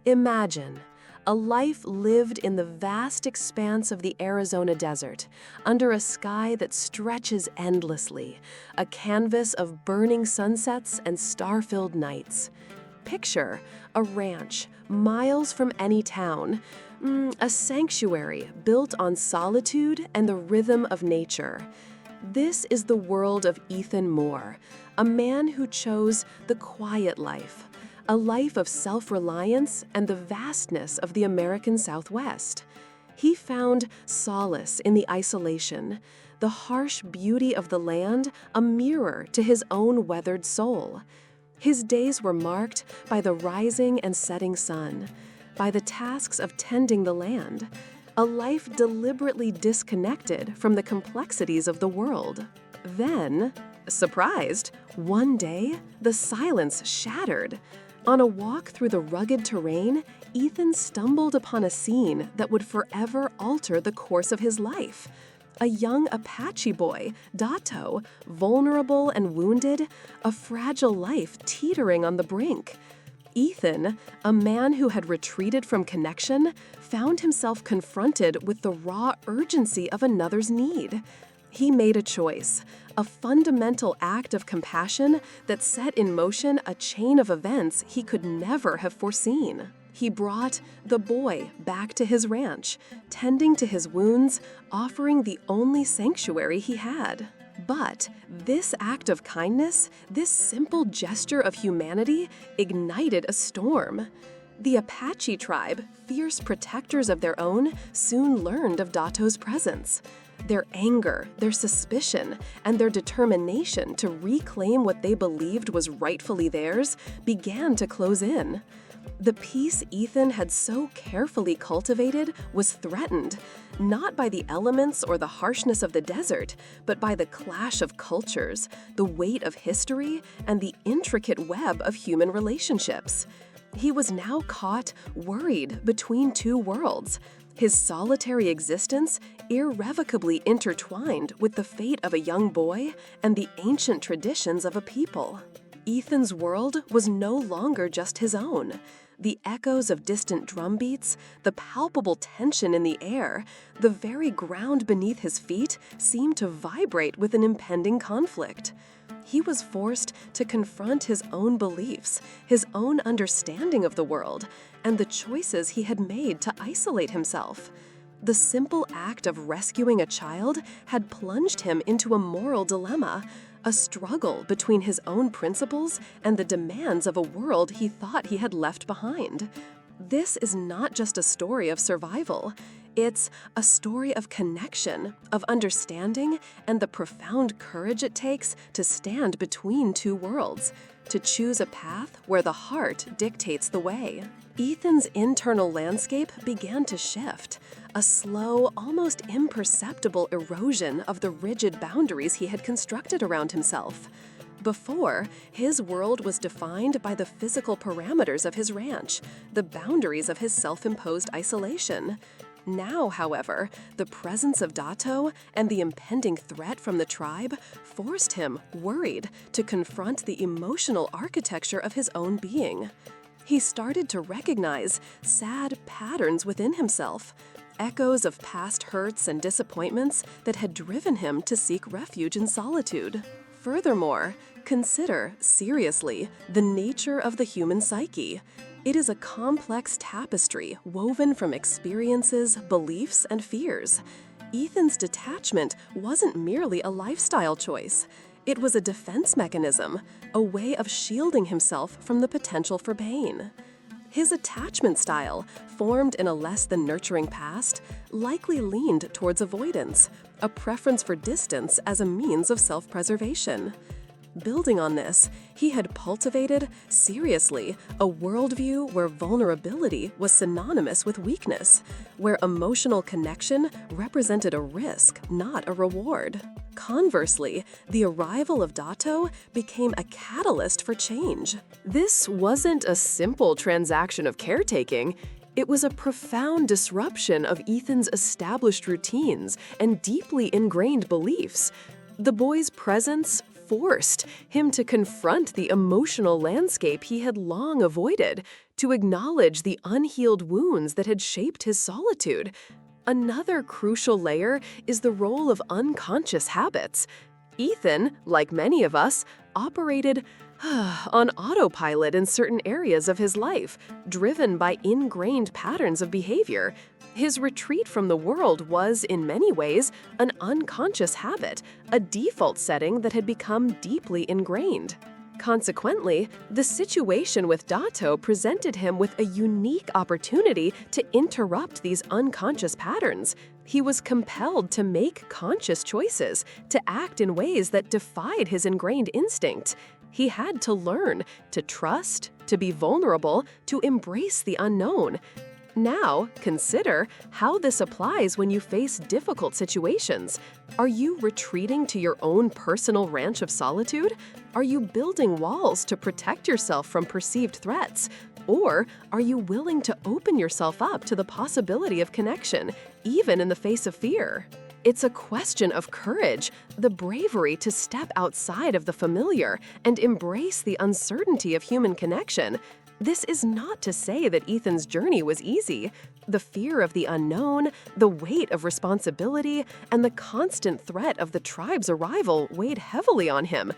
Imagine a life lived in the vast expanse of the Arizona desert, under a sky that stretches endlessly, a canvas of burning sunsets and star-filled nights. Picture a ranch miles from any town, a sanctuary built on solitude and the rhythm of nature. This is the world of Ethan Moore, a man who chose the quiet life, a life of self-reliance and the vastness of the American Southwest. He found solace in the isolation, the harsh beauty of the land a mirror to his own weathered soul. His days were marked by the rising and setting sun, by the tasks of tending the land, a life deliberately disconnected from the complexities of the world. Then, surprised, one day, the silence shattered. On a walk through the rugged terrain, Ethan stumbled upon a scene that would forever alter the course of his life. A young Apache boy, Dato, vulnerable and wounded, a fragile life teetering on the brink. Ethan, a man who had retreated from connection, found himself confronted with the raw urgency of another's need. He made a choice, a fundamental act of compassion that set in motion a chain of events he could never have foreseen. He brought the boy back to his ranch, tending to his wounds, offering the only sanctuary he had. But this act of kindness, this simple gesture of humanity, ignited a storm. The Apache tribe, fierce protectors of their own, soon learned of Dato's presence. Their anger, their suspicion, and their determination to reclaim what they believed was rightfully theirs began to close in. The peace Ethan had so carefully cultivated was threatened, not by the elements or the harshness of the desert, but by the clash of cultures, the weight of history, and the intricate web of human relationships. He was now caught, worried between two worlds, his solitary existence irrevocably intertwined with the fate of a young boy and the ancient traditions of a people. Ethan's world was no longer just his own. The echoes of distant drumbeats, the palpable tension in the air, the very ground beneath his feet seemed to vibrate with an impending conflict. He was forced to confront his own beliefs, his own understanding of the world, and the choices he had made to isolate himself. The simple act of rescuing a child had plunged him into a moral dilemma, a struggle between his own principles and the demands of a world he thought he had left behind. This is not just a story of survival. It's a story of connection, of understanding, and the profound courage it takes to stand between two worlds, to choose a path where the heart dictates the way. Ethan's internal landscape began to shift, a slow, almost imperceptible erosion of the rigid boundaries he had constructed around himself. Before, his world was defined by the physical parameters of his ranch, the boundaries of his self-imposed isolation. Now, however, the presence of Dato and the impending threat from the tribe forced him, worried, to confront the emotional architecture of his own being. He started to recognize sad patterns within himself, echoes of past hurts and disappointments that had driven him to seek refuge in solitude. Furthermore, consider, seriously, the nature of the human psyche. It is a complex tapestry woven from experiences, beliefs, and fears. Ethan's detachment wasn't merely a lifestyle choice. It was a defense mechanism, a way of shielding himself from the potential for pain. His attachment style, formed in a less than nurturing past, likely leaned towards avoidance, a preference for distance as a means of self-preservation. Building on this, he had cultivated, seriously, a worldview where vulnerability was synonymous with weakness, where emotional connection represented a risk, not a reward. Conversely, the arrival of Dato became a catalyst for change. This wasn't a simple transaction of caretaking. It was a profound disruption of Ethan's established routines and deeply ingrained beliefs. The boy's presence forced him to confront the emotional landscape he had long avoided, to acknowledge the unhealed wounds that had shaped his solitude. Another crucial layer is the role of unconscious habits. Ethan, like many of us, operated on autopilot in certain areas of his life, driven by ingrained patterns of behavior. His retreat from the world was, in many ways, an unconscious habit, a default setting that had become deeply ingrained. Consequently, the situation with Dato presented him with a unique opportunity to interrupt these unconscious patterns. He was compelled to make conscious choices, to act in ways that defied his ingrained instinct. He had to learn to trust, to be vulnerable, to embrace the unknown. Now, consider how this applies when you face difficult situations. Are you retreating to your own personal ranch of solitude? Are you building walls to protect yourself from perceived threats? Or are you willing to open yourself up to the possibility of connection, even in the face of fear? It's a question of courage, the bravery to step outside of the familiar and embrace the uncertainty of human connection. This is not to say that Ethan's journey was easy. The fear of the unknown, the weight of responsibility, and the constant threat of the tribe's arrival weighed heavily on him.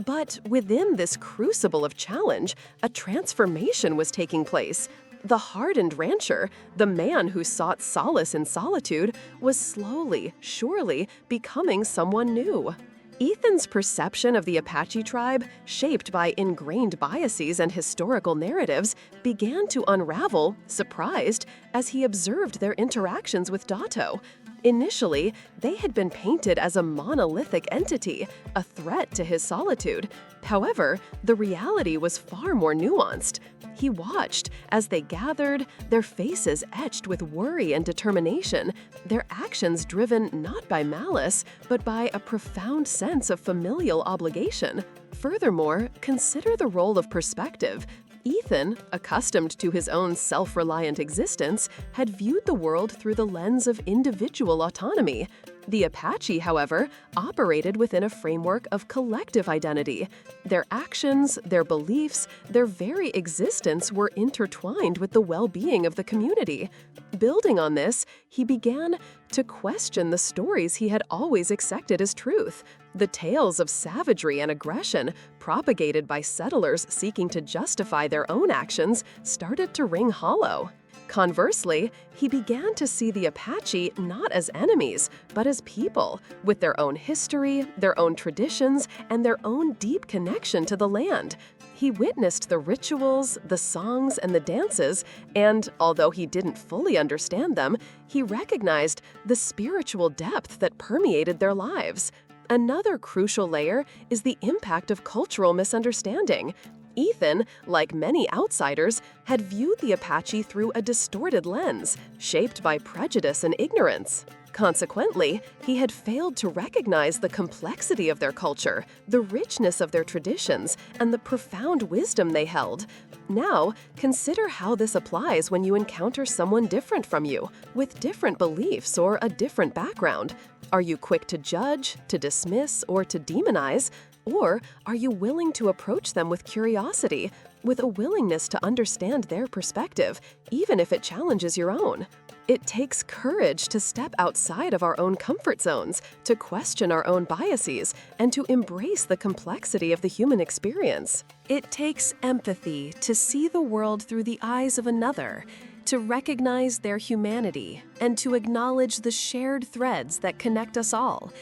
But within this crucible of challenge, a transformation was taking place. The hardened rancher, the man who sought solace in solitude, was slowly, surely becoming someone new. Ethan's perception of the Apache tribe, shaped by ingrained biases and historical narratives, began to unravel, surprised, as he observed their interactions with Dato. Initially, they had been painted as a monolithic entity, a threat to his solitude. However, the reality was far more nuanced. He watched as they gathered, their faces etched with worry and determination, their actions driven not by malice, but by a profound sense of familial obligation. Furthermore, consider the role of perspective. Ethan, accustomed to his own self-reliant existence, had viewed the world through the lens of individual autonomy. The Apache, however, operated within a framework of collective identity. Their actions, their beliefs, their very existence were intertwined with the well-being of the community. Building on this, he began to question the stories he had always accepted as truth. The tales of savagery and aggression, propagated by settlers seeking to justify their own actions, started to ring hollow. Conversely, he began to see the Apache not as enemies, but as people, with their own history, their own traditions, and their own deep connection to the land. He witnessed the rituals, the songs, and the dances, and, although he didn't fully understand them, he recognized the spiritual depth that permeated their lives. Another crucial layer is the impact of cultural misunderstanding. Ethan, like many outsiders, had viewed the Apache through a distorted lens, shaped by prejudice and ignorance. Consequently, he had failed to recognize the complexity of their culture, the richness of their traditions, and the profound wisdom they held. Now, consider how this applies when you encounter someone different from you, with different beliefs or a different background. Are you quick to judge, to dismiss, or to demonize? Or are you willing to approach them with curiosity, with a willingness to understand their perspective, even if it challenges your own? It takes courage to step outside of our own comfort zones, to question our own biases, and to embrace the complexity of the human experience. It takes empathy to see the world through the eyes of another, to recognize their humanity, and to acknowledge the shared threads that connect us all.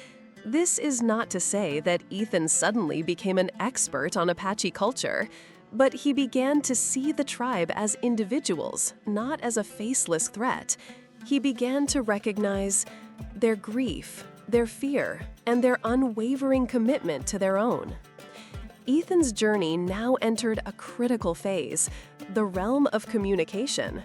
This is not to say that Ethan suddenly became an expert on Apache culture, but he began to see the tribe as individuals, not as a faceless threat. He began to recognize their grief, their fear, and their unwavering commitment to their own. Ethan's journey now entered a critical phase, the realm of communication.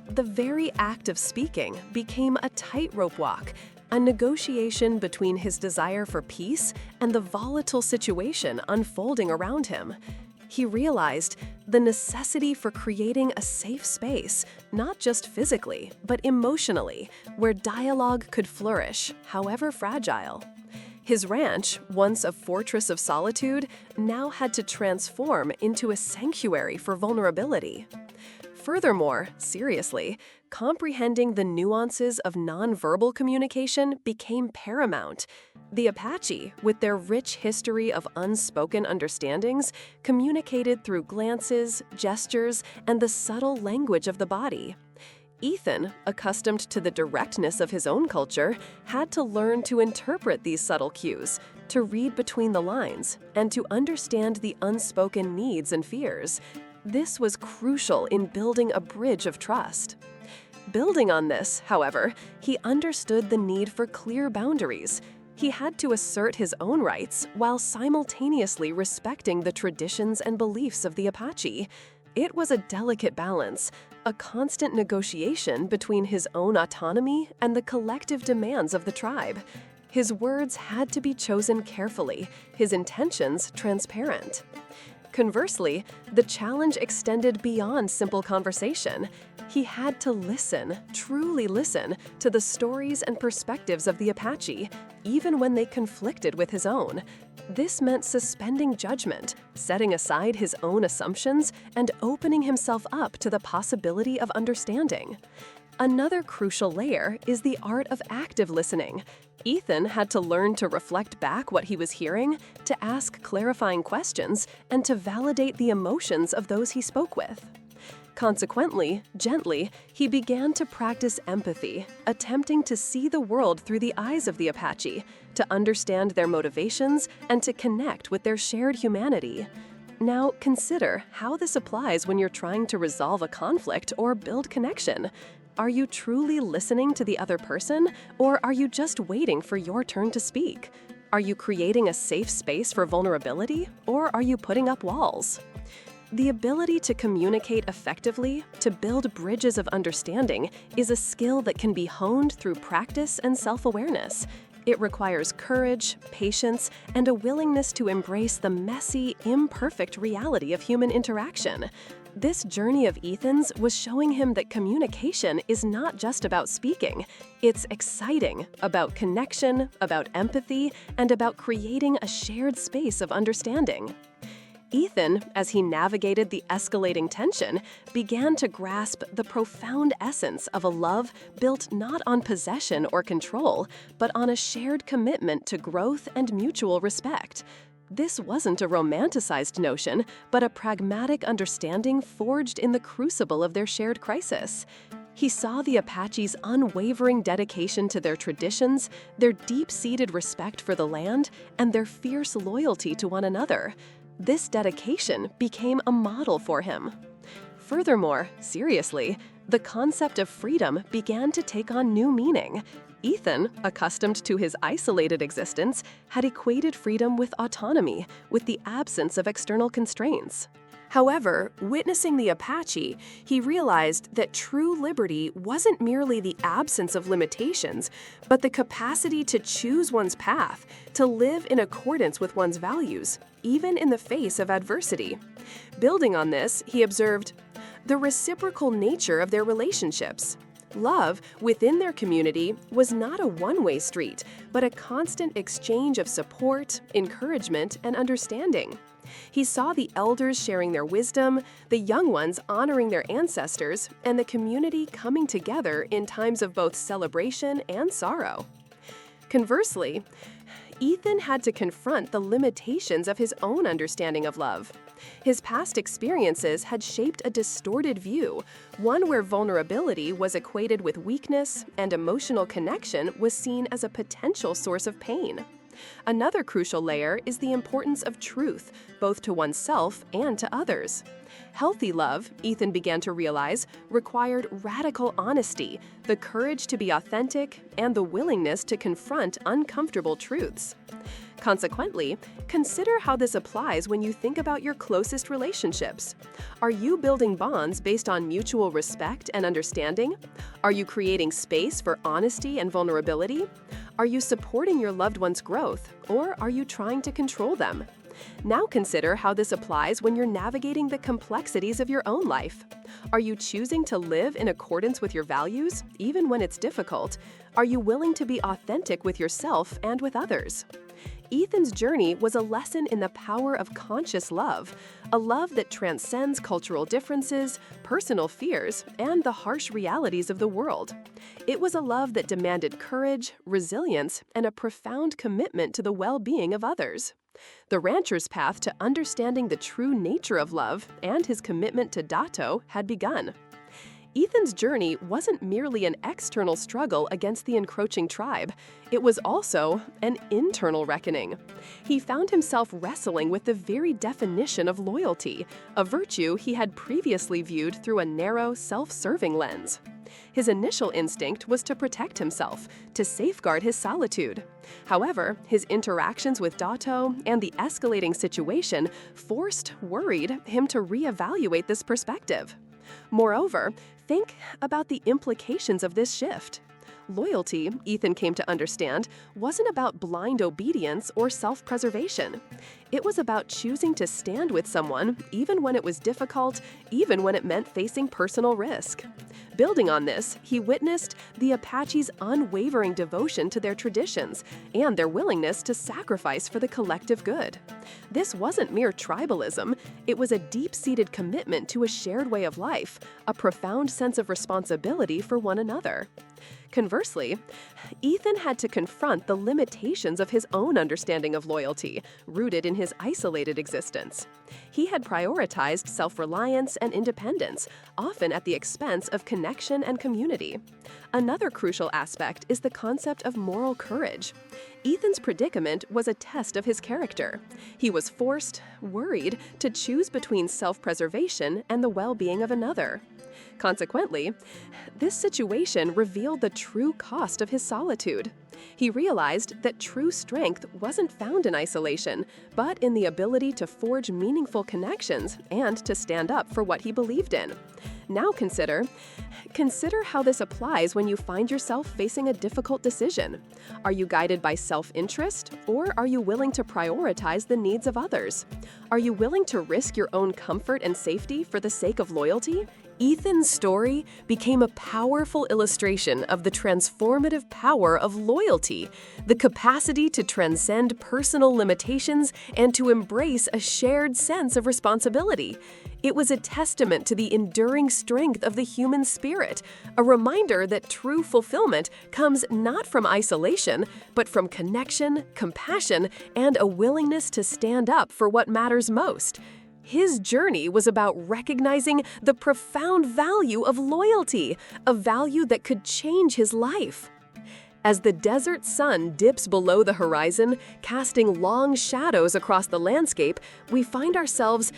The very act of speaking became a tightrope walk, a negotiation between his desire for peace and the volatile situation unfolding around him. He realized the necessity for creating a safe space, not just physically, but emotionally, where dialogue could flourish, however fragile. His ranch, once a fortress of solitude, now had to transform into a sanctuary for vulnerability. Furthermore, seriously, comprehending the nuances of nonverbal communication became paramount. The Apache, with their rich history of unspoken understandings, communicated through glances, gestures, and the subtle language of the body. Ethan, accustomed to the directness of his own culture, had to learn to interpret these subtle cues, to read between the lines, and to understand the unspoken needs and fears. This was crucial in building a bridge of trust. Building on this, however, he understood the need for clear boundaries. He had to assert his own rights while simultaneously respecting the traditions and beliefs of the Apache. It was a delicate balance, a constant negotiation between his own autonomy and the collective demands of the tribe. His words had to be chosen carefully, his intentions transparent. Conversely, the challenge extended beyond simple conversation. He had to listen, truly listen, to the stories and perspectives of the Apache, even when they conflicted with his own. This meant suspending judgment, setting aside his own assumptions, and opening himself up to the possibility of understanding. Another crucial layer is the art of active listening. Ethan had to learn to reflect back what he was hearing, to ask clarifying questions, and to validate the emotions of those he spoke with. Consequently, gently, he began to practice empathy, attempting to see the world through the eyes of the Apache, to understand their motivations, and to connect with their shared humanity. Now, consider how this applies when you're trying to resolve a conflict or build connection. Are you truly listening to the other person, or are you just waiting for your turn to speak? Are you creating a safe space for vulnerability, or are you putting up walls? The ability to communicate effectively, to build bridges of understanding, is a skill that can be honed through practice and self-awareness. It requires courage, patience, and a willingness to embrace the messy, imperfect reality of human interaction. This journey of Ethan's was showing him that communication is not just about speaking. It's exciting, about connection, about empathy, and about creating a shared space of understanding. Ethan, as he navigated the escalating tension, began to grasp the profound essence of a love built not on possession or control, but on a shared commitment to growth and mutual respect. This wasn't a romanticized notion, but a pragmatic understanding forged in the crucible of their shared crisis. He saw the Apache's unwavering dedication to their traditions, their deep-seated respect for the land, and their fierce loyalty to one another. This dedication became a model for him. Furthermore, seriously, the concept of freedom began to take on new meaning. Ethan, accustomed to his isolated existence, had equated freedom with autonomy, with the absence of external constraints. However, witnessing the Apache, he realized that true liberty wasn't merely the absence of limitations, but the capacity to choose one's path, to live in accordance with one's values, even in the face of adversity. Building on this, he observed the reciprocal nature of their relationships. Love, within their community, was not a one-way street, but a constant exchange of support, encouragement, and understanding. He saw the elders sharing their wisdom, the young ones honoring their ancestors, and the community coming together in times of both celebration and sorrow. Conversely, Ethan had to confront the limitations of his own understanding of love. His past experiences had shaped a distorted view, one where vulnerability was equated with weakness and emotional connection was seen as a potential source of pain. Another crucial layer is the importance of truth, both to oneself and to others. Healthy love, Ethan began to realize, required radical honesty, the courage to be authentic, and the willingness to confront uncomfortable truths. Consequently, consider how this applies when you think about your closest relationships. Are you building bonds based on mutual respect and understanding? Are you creating space for honesty and vulnerability? Are you supporting your loved one's growth, or are you trying to control them? Now consider how this applies when you're navigating the complexities of your own life. Are you choosing to live in accordance with your values, even when it's difficult? Are you willing to be authentic with yourself and with others? Ethan's journey was a lesson in the power of conscious love, a love that transcends cultural differences, personal fears, and the harsh realities of the world. It was a love that demanded courage, resilience, and a profound commitment to the well-being of others. The rancher's path to understanding the true nature of love and his commitment to Dato had begun. Ethan's journey wasn't merely an external struggle against the encroaching tribe. It was also an internal reckoning. He found himself wrestling with the very definition of loyalty, a virtue he had previously viewed through a narrow, self-serving lens. His initial instinct was to protect himself, to safeguard his solitude. However, his interactions with Dato and the escalating situation worried him to reevaluate this perspective. Moreover, think about the implications of this shift. Loyalty, Ethan came to understand, wasn't about blind obedience or self-preservation. It was about choosing to stand with someone even when it was difficult, even when it meant facing personal risk. Building on this, he witnessed the Apache's unwavering devotion to their traditions and their willingness to sacrifice for the collective good. This wasn't mere tribalism, it was a deep-seated commitment to a shared way of life, a profound sense of responsibility for one another. Conversely, Ethan had to confront the limitations of his own understanding of loyalty, rooted in his isolated existence. He had prioritized self-reliance and independence, often at the expense of connection and community. Another crucial aspect is the concept of moral courage. Ethan's predicament was a test of his character. He was worried, to choose between self-preservation and the well-being of another. Consequently, this situation revealed the true cost of his solitude. He realized that true strength wasn't found in isolation, but in the ability to forge meaningful connections and to stand up for what he believed in. Now consider how this applies when you find yourself facing a difficult decision. Are you guided by self-interest, or are you willing to prioritize the needs of others? Are you willing to risk your own comfort and safety for the sake of loyalty? Ethan's story became a powerful illustration of the transformative power of loyalty, the capacity to transcend personal limitations and to embrace a shared sense of responsibility. It was a testament to the enduring strength of the human spirit, a reminder that true fulfillment comes not from isolation, but from connection, compassion, and a willingness to stand up for what matters most. His journey was about recognizing the profound value of loyalty, a value that could change his life. As the desert sun dips below the horizon, casting long shadows across the landscape, we find ourselves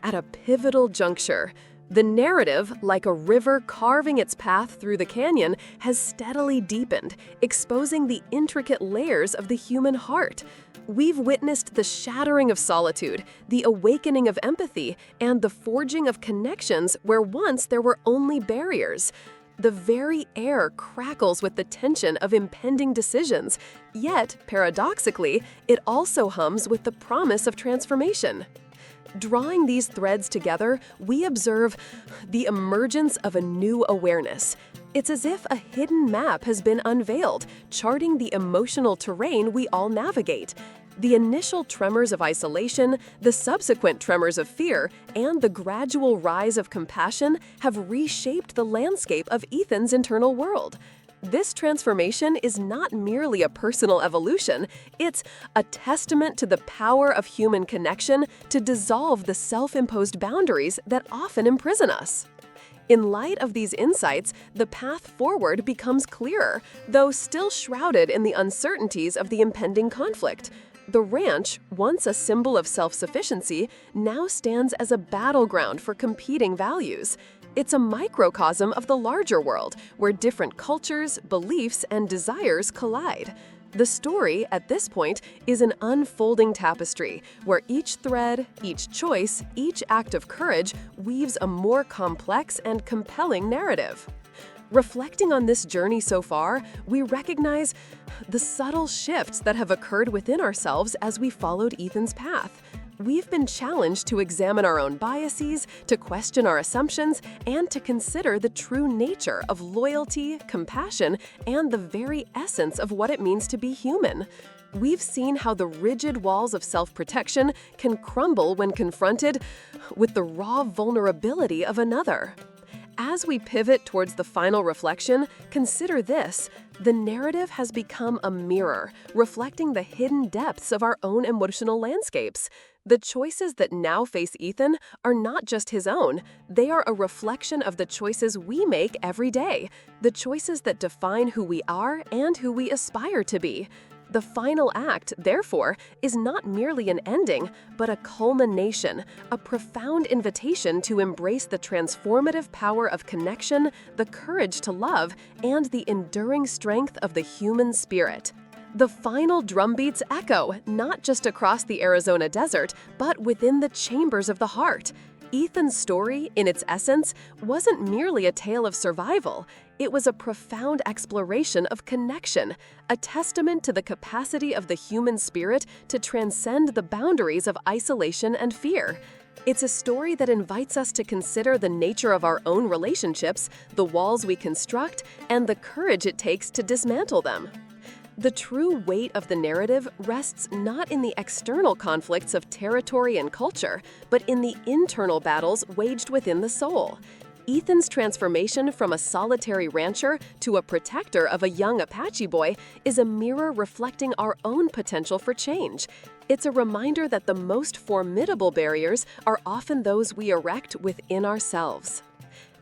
at a pivotal juncture. The narrative, like a river carving its path through the canyon, has steadily deepened, exposing the intricate layers of the human heart. We've witnessed the shattering of solitude, the awakening of empathy, and the forging of connections where once there were only barriers. The very air crackles with the tension of impending decisions, yet, paradoxically, it also hums with the promise of transformation. Drawing these threads together, we observe the emergence of a new awareness. It's as if a hidden map has been unveiled, charting the emotional terrain we all navigate. The initial tremors of isolation, the subsequent tremors of fear, and the gradual rise of compassion have reshaped the landscape of Ethan's internal world. This transformation is not merely a personal evolution, it's a testament to the power of human connection to dissolve the self-imposed boundaries that often imprison us. In light of these insights, the path forward becomes clearer, though still shrouded in the uncertainties of the impending conflict. The ranch, once a symbol of self-sufficiency, now stands as a battleground for competing values. It's a microcosm of the larger world, where different cultures, beliefs, and desires collide. The story, at this point, is an unfolding tapestry, where each thread, each choice, each act of courage weaves a more complex and compelling narrative. Reflecting on this journey so far, we recognize the subtle shifts that have occurred within ourselves as we followed Ethan's path. We've been challenged to examine our own biases, to question our assumptions, and to consider the true nature of loyalty, compassion, and the very essence of what it means to be human. We've seen how the rigid walls of self-protection can crumble when confronted with the raw vulnerability of another. As we pivot towards the final reflection, consider this. The narrative has become a mirror, reflecting the hidden depths of our own emotional landscapes. The choices that now face Ethan are not just his own, they are a reflection of the choices we make every day, the choices that define who we are and who we aspire to be. The final act, therefore, is not merely an ending, but a culmination, a profound invitation to embrace the transformative power of connection, the courage to love, and the enduring strength of the human spirit. The final drumbeats echo not just across the Arizona desert, but within the chambers of the heart. Ethan's story, in its essence, wasn't merely a tale of survival. It was a profound exploration of connection, a testament to the capacity of the human spirit to transcend the boundaries of isolation and fear. It's a story that invites us to consider the nature of our own relationships, the walls we construct, and the courage it takes to dismantle them. The true weight of the narrative rests not in the external conflicts of territory and culture, but in the internal battles waged within the soul. Ethan's transformation from a solitary rancher to a protector of a young Apache boy is a mirror reflecting our own potential for change. It's a reminder that the most formidable barriers are often those we erect within ourselves.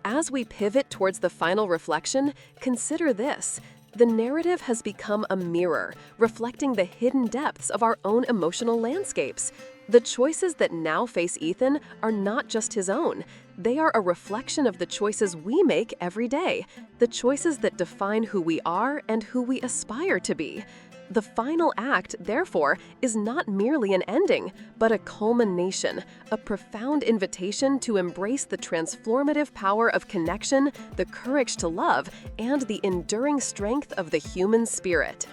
As we pivot towards the final reflection, consider this. The narrative has become a mirror, reflecting the hidden depths of our own emotional landscapes. The choices that now face Ethan are not just his own. They are a reflection of the choices we make every day, the choices that define who we are and who we aspire to be. The final act, therefore, is not merely an ending, but a culmination, a profound invitation to embrace the transformative power of connection, the courage to love, and the enduring strength of the human spirit.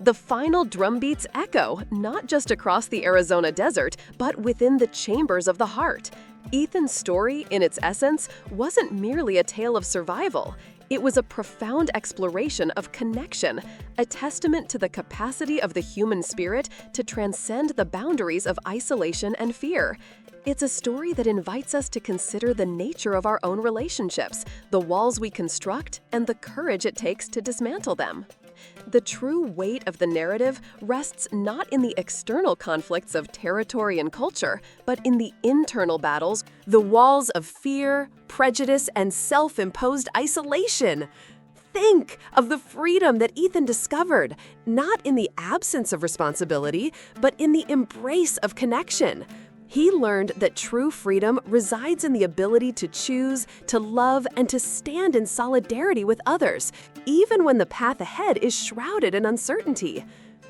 The final drumbeats echo not just across the Arizona desert, but within the chambers of the heart. Ethan's story, in its essence, wasn't merely a tale of survival. It was a profound exploration of connection, a testament to the capacity of the human spirit to transcend the boundaries of isolation and fear. It's a story that invites us to consider the nature of our own relationships, the walls we construct, and the courage it takes to dismantle them. The true weight of the narrative rests not in the external conflicts of territory and culture, but in the internal battles, the walls of fear, prejudice, and self-imposed isolation. Think of the freedom that Ethan discovered, not in the absence of responsibility, but in the embrace of connection. He learned that true freedom resides in the ability to choose, to love, and to stand in solidarity with others, even when the path ahead is shrouded in uncertainty.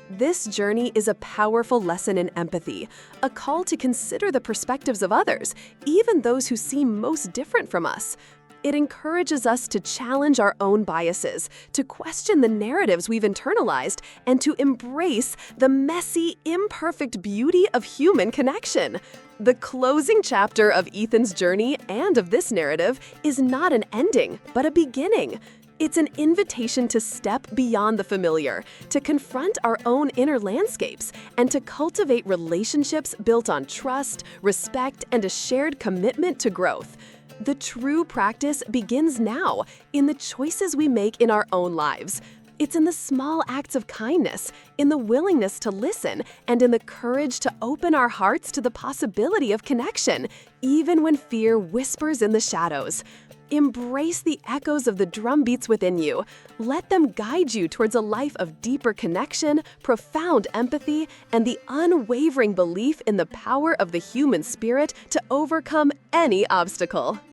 This journey is a powerful lesson in empathy, a call to consider the perspectives of others, even those who seem most different from us. It encourages us to challenge our own biases, to question the narratives we've internalized, and to embrace the messy, imperfect beauty of human connection. The closing chapter of Ethan's journey and of this narrative is not an ending, but a beginning. It's an invitation to step beyond the familiar, to confront our own inner landscapes, and to cultivate relationships built on trust, respect, and a shared commitment to growth. The true practice begins now, in the choices we make in our own lives. It's in the small acts of kindness, in the willingness to listen, and in the courage to open our hearts to the possibility of connection, even when fear whispers in the shadows. Embrace the echoes of the drumbeats within you. Let them guide you towards a life of deeper connection, profound empathy, and the unwavering belief in the power of the human spirit to overcome any obstacle.